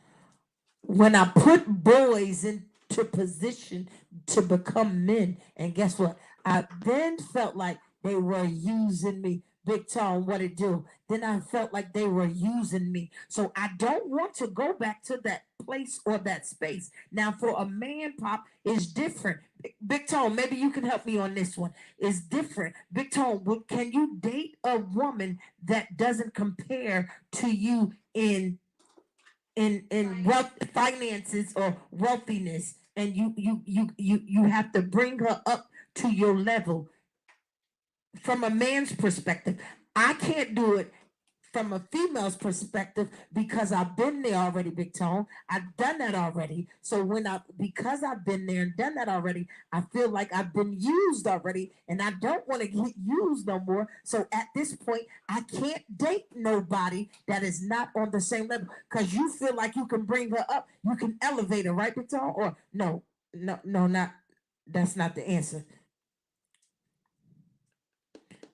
Speaker 1: When I put boys into position to become men, and guess what? I then felt like they were using me. Big Tone, what it do? Then I felt like they were using me. So I don't want to go back to that place or that space. Now, for a man, Pop is different. Big Tone, maybe you can help me on this one. It's different. Big Tone, can you date a woman that doesn't compare to you in wealth, finances, or wealthiness, and you have to bring her up to your level? From a man's perspective, I can't do it from a female's perspective because I've been there already, Big Tone. I've done that already. So because I've been there and done that already, I feel like I've been used already and I don't want to get used no more. So at this point, I can't date nobody that is not on the same level because you feel like you can bring her up, you can elevate her, right, Big Tone? Or no, no, no, not that's not the answer.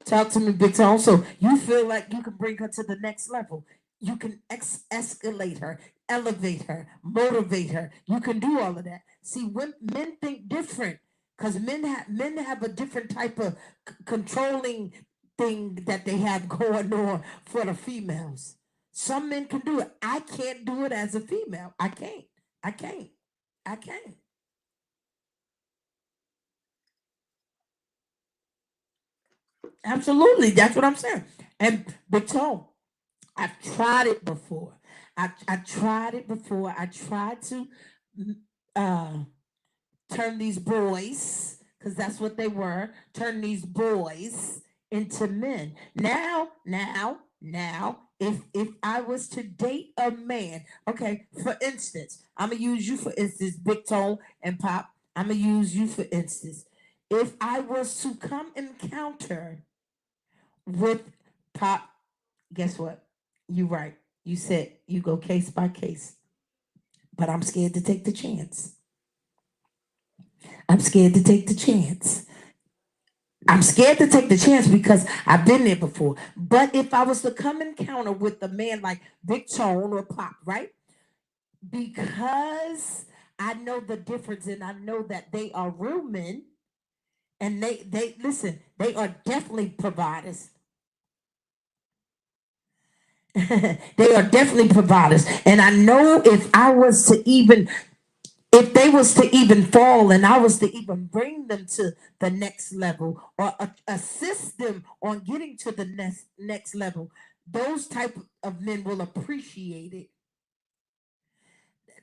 Speaker 1: Talk to me, Big Tone. So you feel like you can bring her to the next level. You can escalate her, elevate her, motivate her. You can do all of that. See, when men think different, because men have a different type of controlling thing that they have going on for the females. Some men can do it. I can't do it as a female. I can't. I can't. I can't. Absolutely. That's what I'm saying. And Big Tone, I've tried it before. I tried it before. I tried to uh, turn these boys, because that's what they were, turn these boys into men. Now, if I was to date a man, okay, for instance, I'm gonna use you for instance, Big Tone and Pop. I'm gonna use you for instance. If I was to come encounter with Pop, guess what? You right. You said you go case by case, but I'm scared to take the chance. I'm scared to take the chance. I'm scared to take the chance because I've been there before. But if I was to come encounter with a man like Big Tone or Pop, right? Because I know the difference and I know that they are real men and they listen, they are definitely providers. They are definitely providers. And I know if they was to even fall and I was to even bring them to the next level or assist them on getting to the next level, those type of men will appreciate it.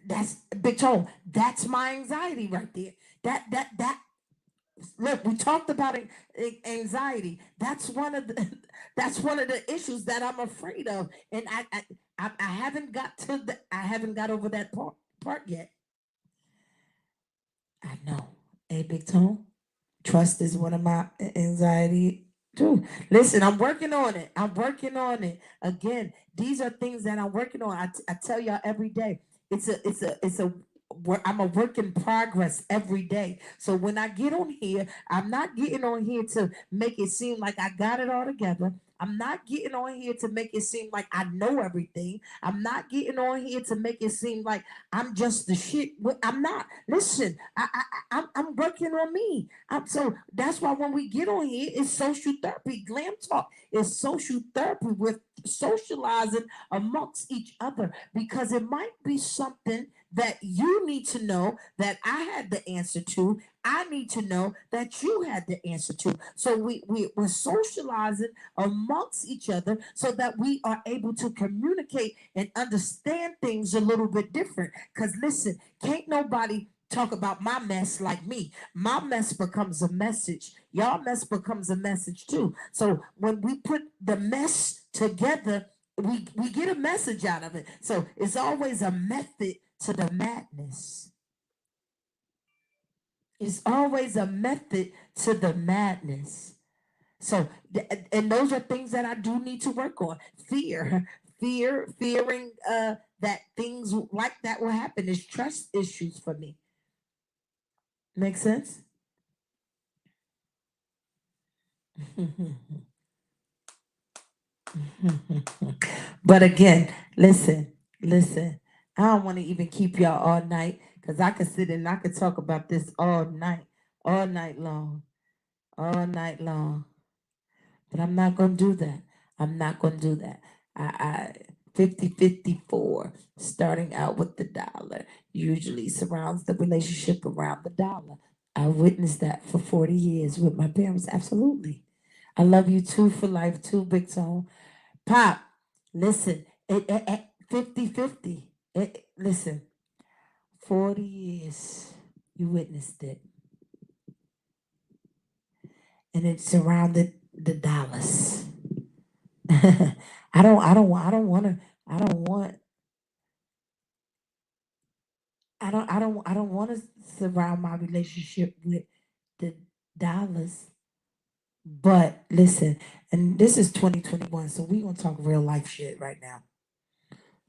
Speaker 1: That's Big Tone. That's my anxiety right there. That look, we talked about anxiety. That's one of the that's one of the issues that I'm afraid of, and I haven't got to I haven't got over that part yet. I know. Hey, Big Tone. Trust is one of my anxiety too. Listen, I'm working on it. I'm working on it. Again, these are things that I'm working on. I tell y'all every day. I'm a work in progress every day. So when I get on here, I'm not getting on here to make it seem like I got it all together. I'm not getting on here to make it seem like I know everything. I'm not getting on here to make it seem like I'm just the shit. I'm not. Listen, I'm working on me. So that's why when we get on here, it's social therapy. Glam Talk is social therapy with socializing amongst each other because it might be something that you need to know that I had the answer to. I need to know that you had the answer to. So we're socializing amongst each other so that we are able to communicate and understand things a little bit different. Because listen, can't nobody talk about my mess like me. My mess becomes a message. Y'all mess becomes a message too. So when we put the mess together, we get a message out of it. So it's always a method to the madness. It's always a method to the madness. So, and those are things that I do need to work on. Fear, fearing that things like that will happen is trust issues for me. Make sense? But again, listen. I don't want to even keep y'all all night because I could sit and I could talk about this all night long, all night long. But I'm not going to do that. I'm not going to do that. I 50-54, starting out with the dollar, usually surrounds the relationship around the dollar. I witnessed that for 40 years with my parents. Absolutely. I love you too for life too, Big Tone. Pop, listen, 50-50. Listen, 40 years, you witnessed it. And it surrounded the dollars. I don't want I don't want to surround my relationship with the dollars. But listen, and this is 2021, so we gonna talk real life shit right now.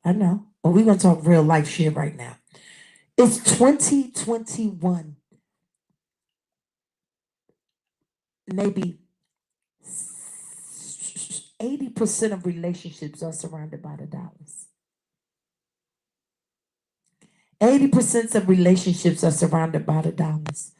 Speaker 1: I know, but we gonna talk real life shit right now. It's 2021. Maybe 80% of relationships are surrounded by the dollars. 80% of relationships are surrounded by the dollars.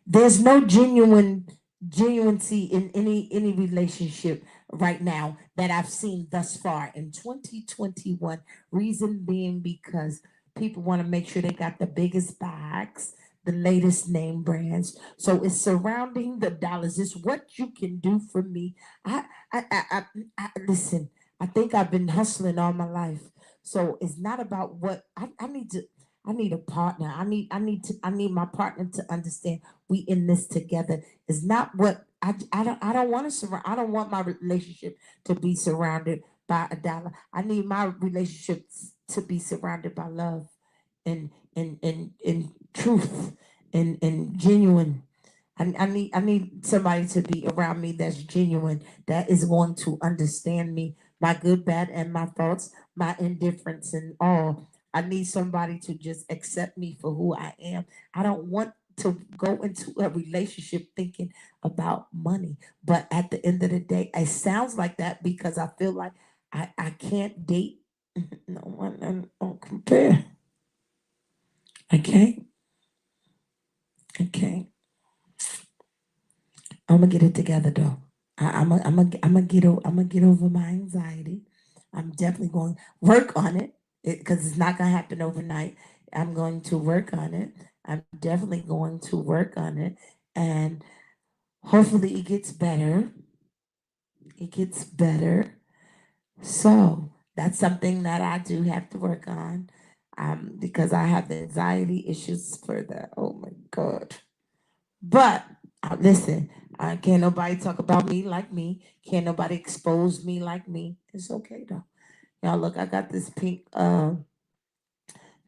Speaker 1: There's no genuinity in any relationship right now that I've seen thus far in 2021. Reason being because people want to make sure they got the biggest bags, the latest name brands. So it's surrounding the dollars. It's what you can do for me. I I listen. I think I've been hustling all my life. So it's not about what I need to. I need a partner. I need my partner to understand we in this together. It's not what I don't want to surround. I don't want my relationship to be surrounded by a dollar. I need my relationship to be surrounded by love and truth and genuine. I need somebody to be around me that's genuine, that is going to understand me, my good, bad, and my thoughts, my indifference and all. I need somebody to just accept me for who I am. I don't want to go into a relationship thinking about money. But at the end of the day, it sounds like that because I feel like I can't date no one and don't compare. Okay? Okay. I'm gonna get it together though. I'm gonna get over my anxiety. I'm definitely going to work on it because it's not gonna happen overnight. I'm going to work on it. I'm definitely going to work on it, and hopefully it gets better. It gets better. So that's something that I do have to work on, because I have the anxiety issues for that. Oh my god! But listen, can't nobody talk about me like me. Can't nobody expose me like me. It's okay though. Y'all look, I got this pink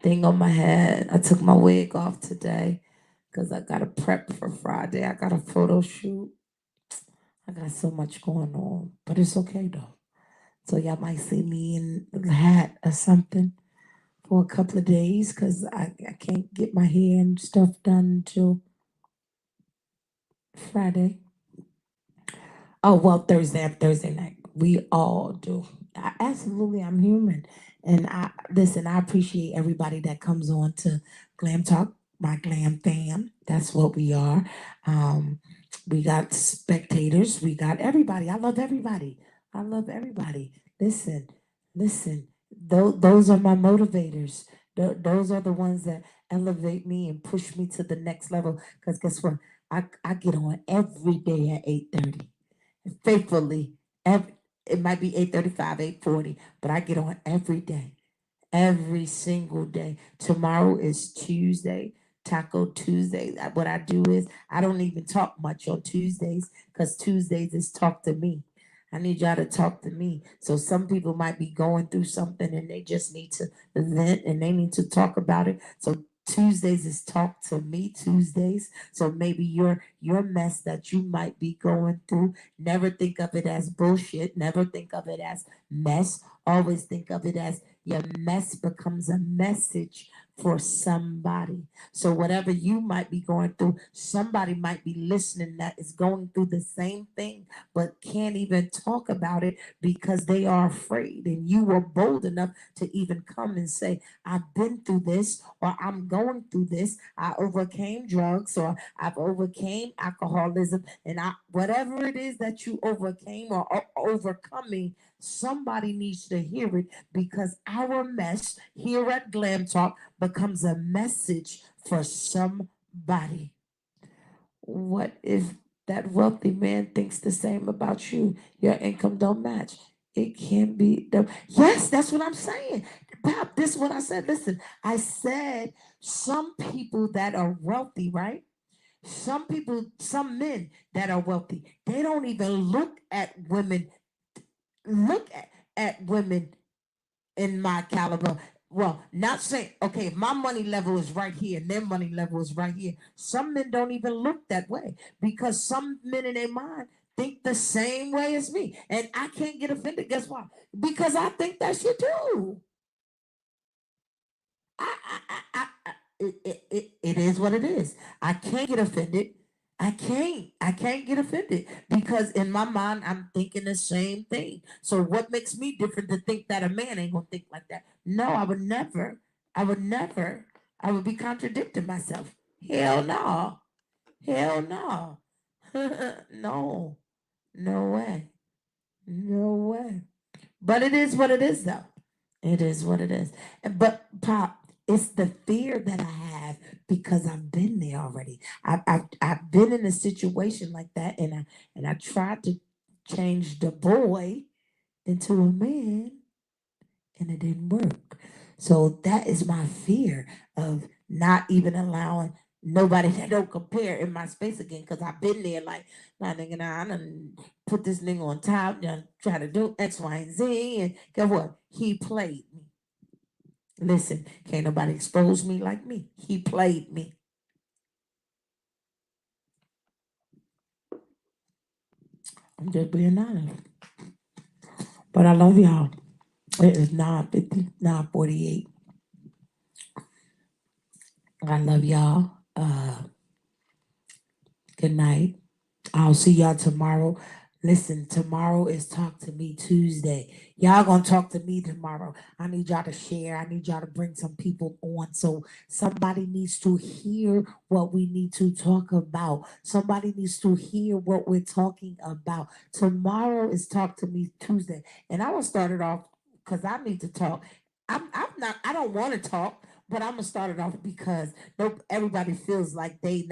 Speaker 1: thing on my head. I took my wig off today because I got to prep for Friday. I got a photo shoot. I got so much going on, but it's okay though. So y'all might see me in a hat or something for a couple of days because I can't get my hair and stuff done until Friday. Oh well, Thursday night. We all do. Absolutely, I'm human, and I listen. I appreciate everybody that comes on to Glam Talk, my Glam fam. That's what we are. Um, we got spectators. We got everybody. I love everybody. I love everybody. Listen. Those are my motivators. Those are the ones that elevate me and push me to the next level. Because guess what? I get on every day at 8:30 faithfully. It might be 8:35, 8:40, but I get on every day, every single day. Tomorrow is Tuesday, Taco Tuesday. What I do is I don't even talk much on Tuesdays because Tuesdays is talk to me. I need y'all to talk to me. So some people might be going through something and they just need to vent and they need to talk about it. So Tuesdays is Talk to Me Tuesdays. So maybe your mess that you might be going through, never think of it as bullshit. Never think of it as mess. Always think of it as your mess becomes a message for somebody. So whatever you might be going through, somebody might be listening that is going through the same thing but can't even talk about it because they are afraid. And you were bold enough to even come and say, I've been through this, or I'm going through this. I overcame drugs, or I've overcame alcoholism, and I whatever it is that you overcame or overcoming, somebody needs to hear it because our mess here at Glam Talk becomes a message for somebody. What if that wealthy man thinks the same about you? Your income don't match. It can be the yes, that's what I'm saying. Pop, this is what I said. Listen, I said some people that are wealthy, right? Some people, some men that are wealthy, they don't even look at women in my caliber. Well, not saying, okay, my money level is right here and their money level is right here. Some men don't even look that way because some men in their mind think the same way as me. And I can't get offended. Guess why? Because I think that shit too. It is what it is. I can't get offended. I can't get offended because in my mind I'm thinking the same thing. So what makes me different to think that a man ain't gonna think like that? No, I would never. I would never. I would be contradicting myself. Hell no. Hell no. No. No way. No way. But it is what it is, though. It is what it is. But Pop, it's the fear that I have because I've been there already. I've been in a situation like that, and I tried to change the boy into a man, and it didn't work. So that is my fear of not even allowing nobody that don't compare in my space again because I've been there like, nah, nigga, nah, I done put this nigga on top, done try to do X, Y, and Z, and guess what? He played me. Listen, can't nobody expose me like me. He played me. I'm just being honest. But I love y'all. It is 9:50, 9:48. I love y'all. Good night. I'll see y'all tomorrow. Listen, tomorrow is Talk to Me Tuesday. Y'all gonna talk to me tomorrow. I need y'all to share. I need y'all to bring some people on. So somebody needs to hear what we need to talk about. Somebody needs to hear what we're talking about. Tomorrow is Talk to Me Tuesday. And I will start it off because I need to talk. I'm not, I don't want to talk, but I'm gonna start it off because nope, everybody feels like they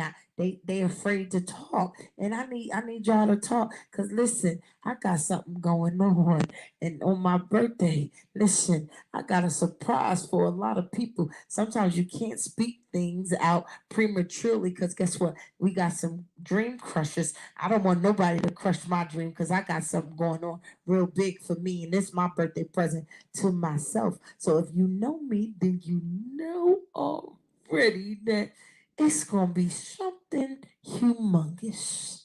Speaker 1: afraid to talk, and I need y'all to talk. Cause listen, I got something going on, and on my birthday, listen, I got a surprise for a lot of people. Sometimes you can't speak things out prematurely, cause guess what? We got some dream crushers. I don't want nobody to crush my dream, cause I got something going on real big for me, and it's my birthday present to myself. So if you know me, then you know already that it's gonna be something humongous.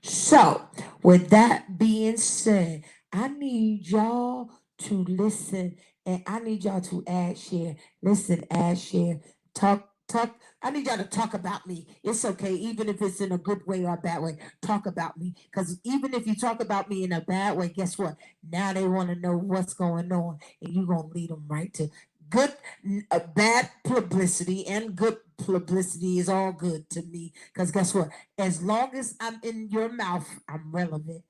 Speaker 1: So, with that being said, I need y'all to listen and I need y'all to add share. Listen, add share. Talk. I need y'all to talk about me. It's okay, even if it's in a good way or a bad way. Talk about me. Because even if you talk about me in a bad way, guess what? Now they want to know what's going on. And you're going to lead them right to good, bad publicity and good publicity is all good to me. Because guess what? As long as I'm in your mouth, I'm relevant.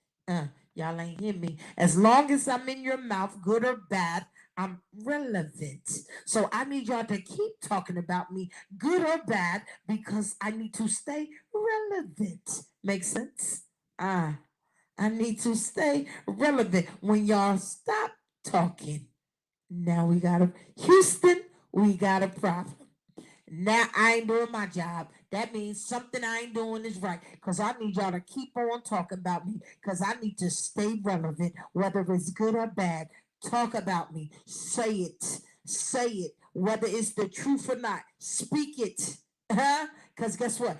Speaker 1: Y'all ain't hear me. As long as I'm in your mouth, good or bad, I'm relevant. So I need y'all to keep talking about me, good or bad, because I need to stay relevant. Make sense? I need to stay relevant. When y'all stop talking, now we got a Houston, we got a problem. Now I ain't doing my job. That means something I ain't doing is right. Cause I need y'all to keep on talking about me. Cause I need to stay relevant, whether it's good or bad. Talk about me. Say it. say it, whether it's the truth or not. Speak it, huh? Because guess what?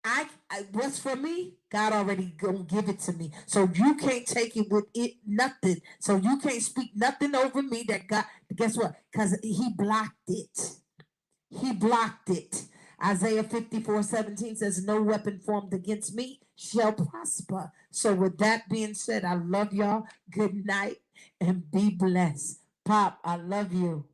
Speaker 1: I what's for me, God already gonna give it to me. So you can't take it with it nothing. So you can't speak nothing over me that God. Guess what? Because He blocked it. He blocked it. Isaiah 54:17 says, "No weapon formed against me shall prosper." So, with that being said, I love y'all. Good night and be blessed. Pop, I love you.